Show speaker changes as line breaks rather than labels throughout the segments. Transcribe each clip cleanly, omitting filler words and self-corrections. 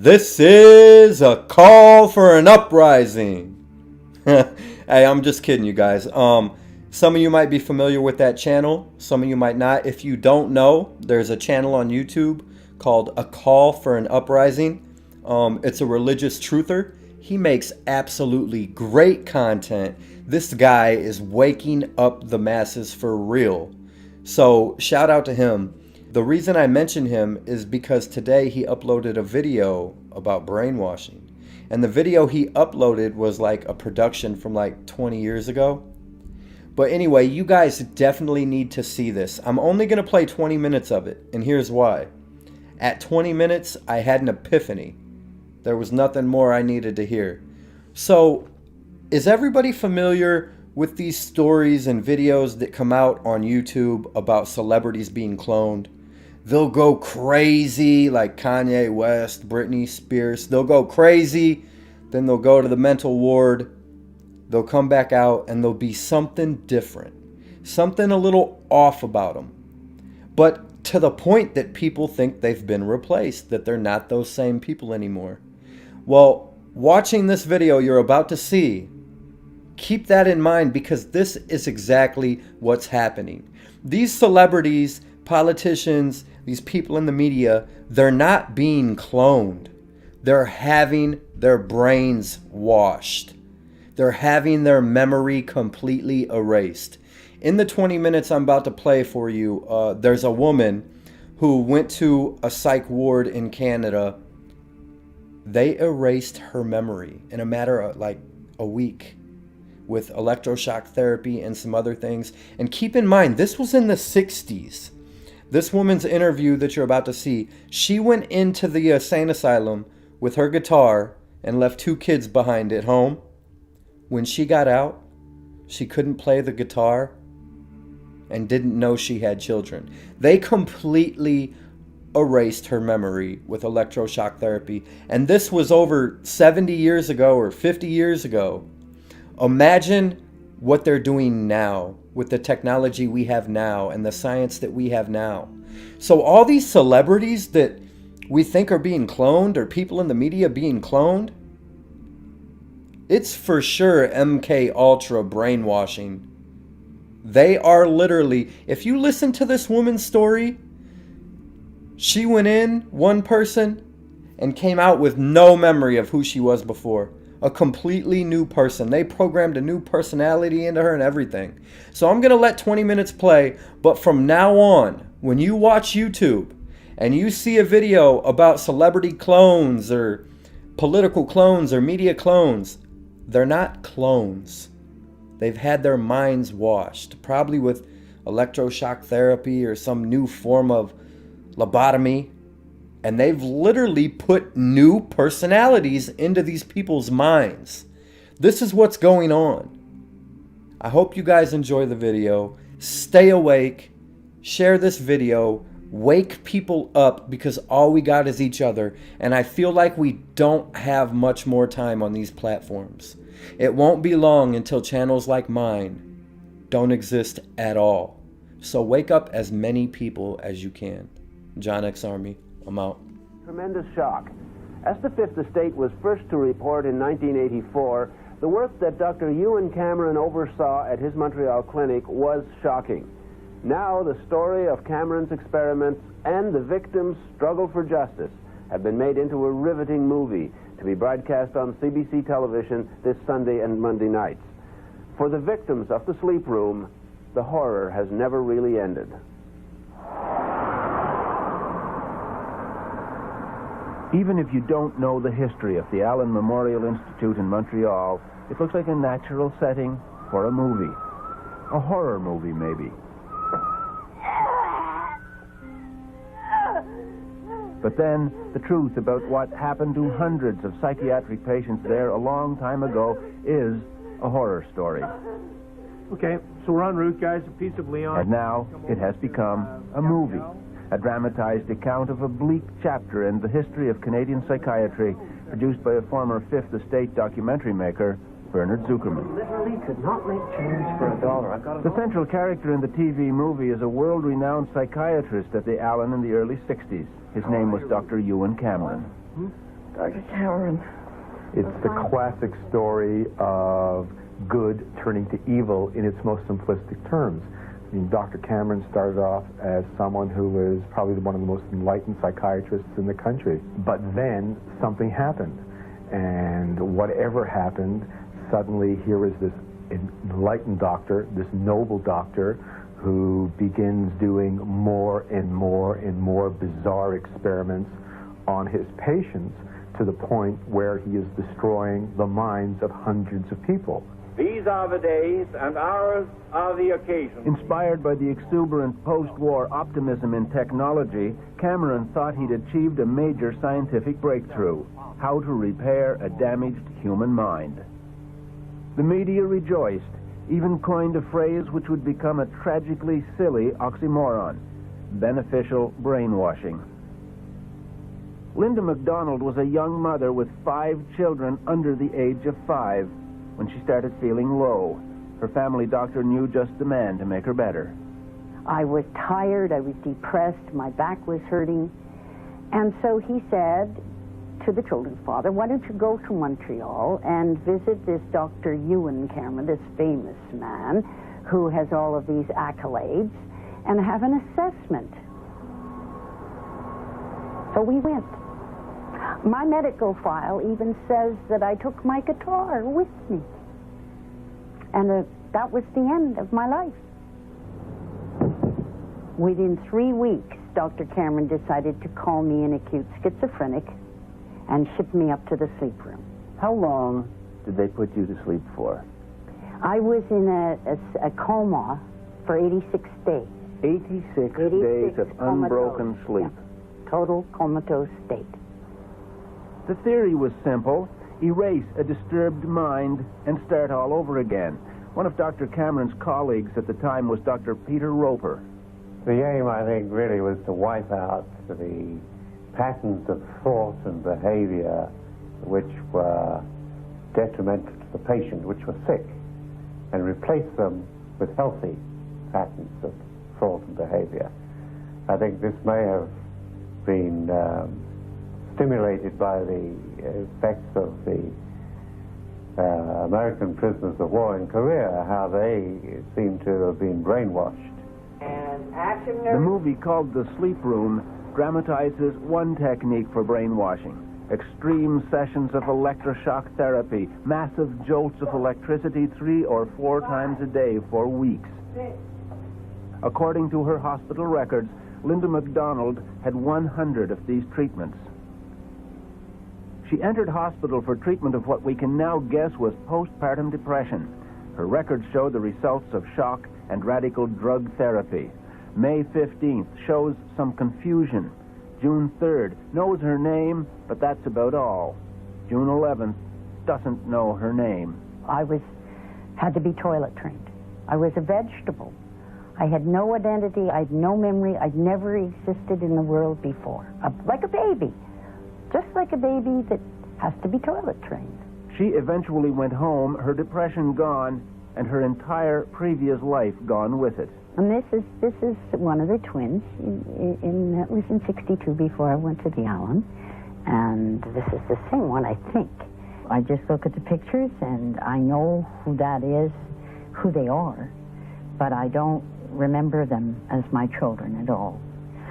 This is a call for an uprising. Hey, I'm just kidding, you guys. Some of you might be familiar with that channel. Some of you might not. If you don't know, there's a channel on YouTube called A Call for an Uprising. It's a religious truther. He makes absolutely great content. This guy is waking up the masses for real. So shout out to him. The reason I mention him is because today he uploaded a video about brainwashing. And the video he uploaded was like a production from like 20 years ago. But anyway, you guys definitely need to see this. I'm only going to play 20 minutes of it, and here's why. At 20 minutes, I had an epiphany. There was nothing more I needed to hear. So, is everybody familiar with these stories and videos that come out on YouTube about celebrities being cloned? They'll go crazy, like Kanye West, Britney Spears. They'll go crazy, then they'll go to the mental ward. They'll come back out and there'll be something different, something a little off about them. But to the point that people think they've been replaced, that they're not those same people anymore. Well, watching this video you're about to see, keep that in mind because this is exactly what's happening. These celebrities, politicians, these people in the media, they're not being cloned. They're having their brains washed. They're having their memory completely erased. In the 20 minutes I'm about to play for you, there's a woman who went to a psych ward in Canada. They erased her memory in a matter of like a week with electroshock therapy and some other things. And keep in mind, this was in the 60s. This woman's interview that you're about to see, she went into the insane asylum with her guitar and left 2 kids behind at home. When she got out, she couldn't play the guitar and didn't know she had children. They completely erased her memory with electroshock therapy. And this was over 70 years ago or 50 years ago. Imagine what they're doing now with the technology we have now and the science that we have now. So all these celebrities that we think are being cloned or people in the media being cloned, it's for sure MK Ultra brainwashing. They are literally, if you listen to this woman's story, she went in, one person, and came out with no memory of who she was before. A completely new person. They programmed a new personality into her and everything. So I'm going to let 20 minutes play, but from now on, when you watch YouTube and you see a video about celebrity clones or political clones or media clones, they're not clones. They've had their minds washed, probably with electroshock therapy or some new form of lobotomy. And they've literally put new personalities into these people's minds. This is what's going on. I hope you guys enjoy the video. Stay awake. Share this video. Wake people up because all we got is each other. And I feel like we don't have much more time on these platforms. It won't be long until channels like mine don't exist at all. So wake up as many people as you can. John X Army, I'm out.
Tremendous shock. As the Fifth Estate was first to report in 1984, the work that Dr. Ewan Cameron oversaw at his Montreal clinic was shocking. Now the story of Cameron's experiments and the victims' struggle for justice have been made into a riveting movie to be broadcast on CBC television this Sunday and Monday nights. For the victims of the sleep room, the horror has never really ended. Even if you don't know the history of the Allen Memorial Institute in Montreal, it looks like a natural setting for a movie. A horror movie, maybe. But then, the truth about what happened to hundreds of psychiatric patients there a long time ago is a horror story.
Okay, so we're en route, guys. A piece of Leon.
And now, it has become a movie. A dramatized account of a bleak chapter in the history of Canadian psychiatry, produced by a former Fifth Estate documentary maker, Bernard Zuckerman.
Literally could not make change for $1.
The central character in the TV movie is a world-renowned psychiatrist at the Allen in the early 60s. His name was Dr. Ewan Cameron.
Dr. Cameron.
It's the classic story of good turning to evil in its most simplistic terms. I mean, Dr. Cameron started off as someone who was probably one of the most enlightened psychiatrists in the country. But then something happened. And whatever happened, suddenly here is this enlightened doctor, this noble doctor, who begins doing more and more and more bizarre experiments on his patients to the point where he is destroying the minds of hundreds of people.
These are the days, and ours are the occasions.
Inspired by the exuberant post-war optimism in technology, Cameron thought he'd achieved a major scientific breakthrough: how to repair a damaged human mind. The media rejoiced, even coined a phrase which would become a tragically silly oxymoron: beneficial brainwashing. Linda MacDonald was a young mother with 5 children under the age of 5 when she started feeling low. Her family doctor knew just the man to make her better.
I was tired, I was depressed, my back was hurting. And so he said to the children's father, why don't you go to Montreal and visit this Dr. Ewan Cameron, this famous man who has all of these accolades, and have an assessment. So we went. My medical file even says that I took my guitar with me. And that was the end of my life. Within 3 weeks, Dr. Cameron decided to call me an acute schizophrenic and ship me up to the sleep room.
How long did they put you to sleep for?
I was in a coma for 86 days.
86 days of unbroken
comatose,
sleep.
Yeah. Total comatose state.
The theory was simple: erase a disturbed mind and start all over again. One of Dr. Cameron's colleagues at the time was Dr. Peter Roper.
The aim, I think, really was to wipe out the patterns of thought and behavior which were detrimental to the patient, which were sick, and replace them with healthy patterns of thought and behavior. I think this may have been stimulated by the effects of the American prisoners of war in Korea, how they seem to have been brainwashed.
The movie, called The Sleep Room, dramatizes one technique for brainwashing: extreme sessions of electroshock therapy, massive jolts of electricity 3 or 4 times a day for weeks. According to her hospital records, Linda MacDonald had 100 of these treatments. She entered hospital for treatment of what we can now guess was postpartum depression. Her records show the results of shock and radical drug therapy. May 15th shows some confusion. June 3rd knows her name, but that's about all. June 11th doesn't know her name.
I had to be toilet trained. I was a vegetable. I had no identity, I had no memory, I'd never existed in the world before. Like a baby. Just like a baby that has to be toilet trained.
She eventually went home, her depression gone, and her entire previous life gone with it.
And this is one of the twins. That was in '62 before I went to the Allen. And this is the same one, I think. I just look at the pictures and I know who that is, who they are, but I don't remember them as my children at all.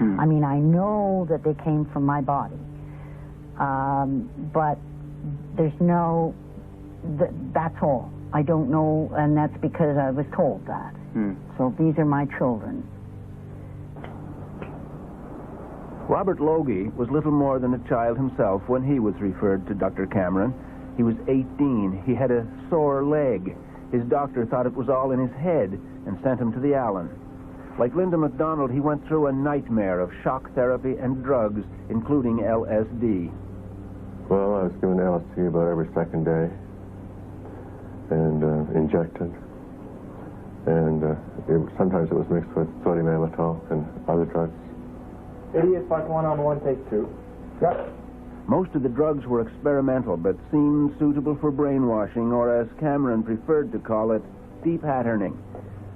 I mean, I know that they came from my body. But there's no, that's all. I don't know, and that's because I was told that. So these are my children.
Robert Logie was little more than a child himself when he was referred to Dr. Cameron. He was 18. He had a sore leg. His doctor thought it was all in his head and sent him to the Allen. Like Linda MacDonald, he went through a nightmare of shock therapy and drugs, including LSD.
Well, I was given LSD about every second day and injected. And sometimes it was mixed with sodium amytal and other drugs.
Idiot Part 1 on 1, take 2. Yep.
Most of the drugs were experimental, but seemed suitable for brainwashing, or as Cameron preferred to call it, de-patterning.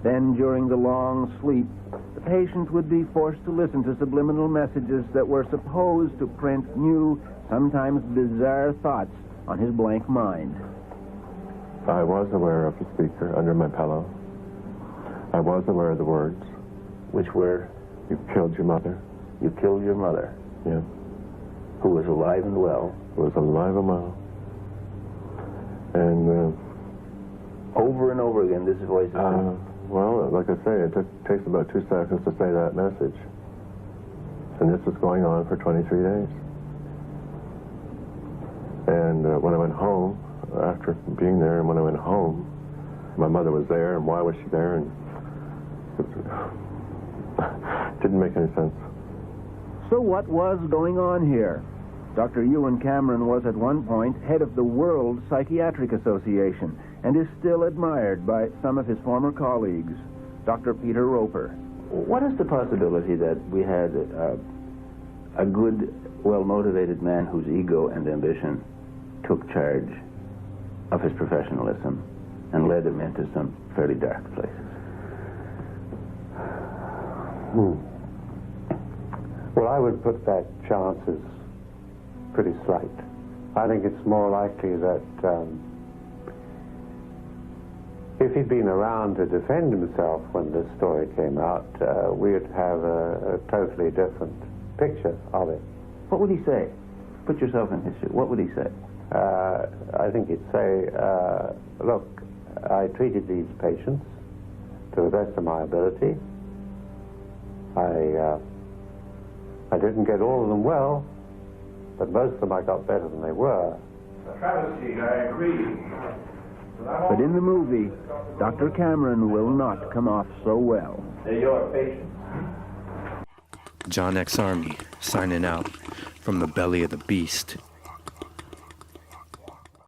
Then, during the long sleep, the patient would be forced to listen to subliminal messages that were supposed to print new, sometimes bizarre thoughts on his blank mind.
I was aware of the speaker under my pillow. I was aware of the words.
Which were,
You killed your mother.
you killed your mother,
Yeah.
who was alive and well.
It was alive and well. And,
Over and over again, this voice is saying,
well, like I say, it takes about 2 seconds to say that message. And this was going on for 23 days. And when I went home, after being there, and when I went home, my mother was there, and why was she there? And it didn't make any sense.
So what was going on here? Dr. Ewan Cameron was at one point head of the World Psychiatric Association and is still admired by some of his former colleagues. Dr. Peter Roper. What is the possibility that we had a good, well-motivated man whose ego and ambition took charge of his professionalism and led him into some fairly dark places?
Well, I would put that chance as pretty slight. I think it's more likely that if he'd been around to defend himself when this story came out, we'd have a totally different picture of it.
What would he say? Put yourself in his shoes. What would he say?
I think he'd say, look, I treated these patients to the best of my ability. I didn't get all of them well, but most of them I got better than they were.
A travesty, I agree.
But in the movie, Dr. Cameron will not come off so well.
They're your patients.
John X. Army, signing out from the belly of the beast.